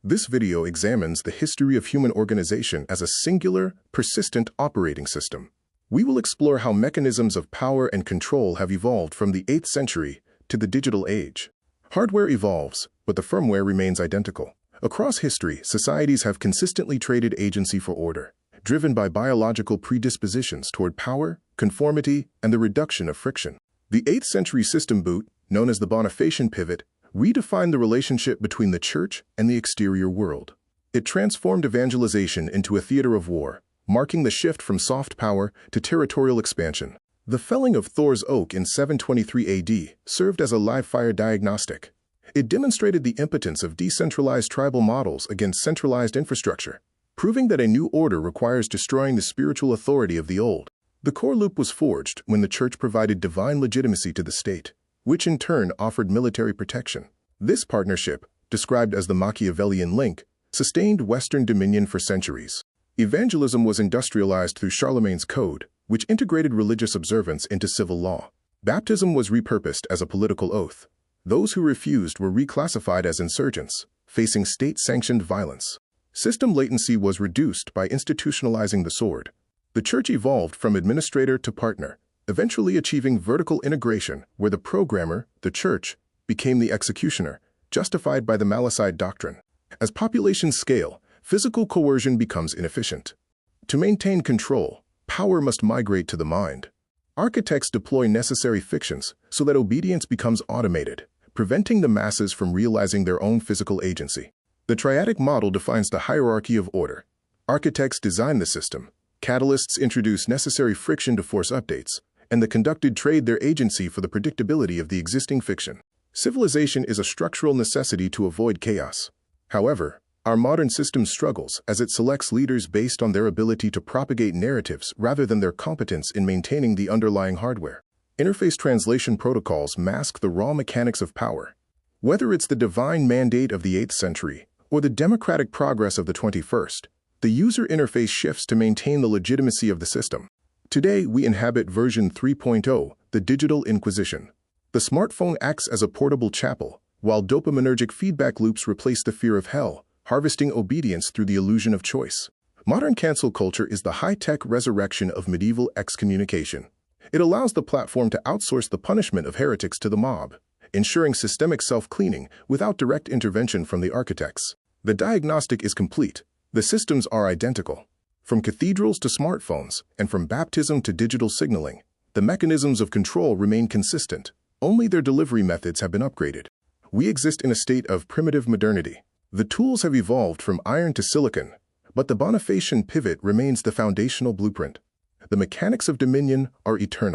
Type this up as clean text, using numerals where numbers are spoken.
This video examines the history of human organization as a singular, persistent operating system. We will explore how mechanisms of power and control have evolved from the 8th century to the digital age. Hardware evolves, but the firmware remains identical. Across history, societies have consistently traded agency for order, driven by biological predispositions toward power, conformity, and the reduction of friction. The 8th century system boot, known as the Bonifacian Pivot, redefined the relationship between the church and the exterior world. It transformed evangelization into a theater of war, marking the shift from soft power to territorial expansion. The felling of Thor's oak in 723 AD served as a live-fire diagnostic. It demonstrated the impotence of decentralized tribal models against centralized infrastructure, proving that a new order requires destroying the spiritual authority of the old. The core loop was forged when the church provided divine legitimacy to the state, which in turn offered military protection. This partnership, described as the Machiavellian link, sustained Western dominion for centuries. Evangelism was industrialized through Charlemagne's code, which integrated religious observance into civil law. Baptism was repurposed as a political oath. Those who refused were reclassified as insurgents, facing state-sanctioned violence. System latency was reduced by institutionalizing the sword. The church evolved from administrator to partner, eventually achieving vertical integration where the programmer, the church, became the executioner, justified by the Malicide doctrine. As populations scale, physical coercion becomes inefficient. To maintain control, power must migrate to the mind. Architects deploy necessary fictions so that obedience becomes automated, preventing the masses from realizing their own physical agency. The triadic model defines the hierarchy of order. Architects design the system, catalysts introduce necessary friction to force updates, and the conducted trade their agency for the predictability of the existing fiction. Civilization is a structural necessity to avoid chaos. However, our modern system struggles as it selects leaders based on their ability to propagate narratives rather than their competence in maintaining the underlying hardware. Interface translation protocols mask the raw mechanics of power. Whether it's the divine mandate of the 8th century or the democratic progress of the 21st, the user interface shifts to maintain the legitimacy of the system. Today, we inhabit version 3.0, the digital inquisition. The smartphone acts as a portable chapel, while dopaminergic feedback loops replace the fear of hell, harvesting obedience through the illusion of choice. Modern cancel culture is the high-tech resurrection of medieval excommunication. It allows the platform to outsource the punishment of heretics to the mob, ensuring systemic self-cleaning without direct intervention from the architects. The diagnostic is complete. The systems are identical. From cathedrals to smartphones, and from baptism to digital signaling, the mechanisms of control remain consistent. Only their delivery methods have been upgraded. We exist in a state of primitive modernity. The tools have evolved from iron to silicon, but the Bonifacian pivot remains the foundational blueprint. The mechanics of dominion are eternal.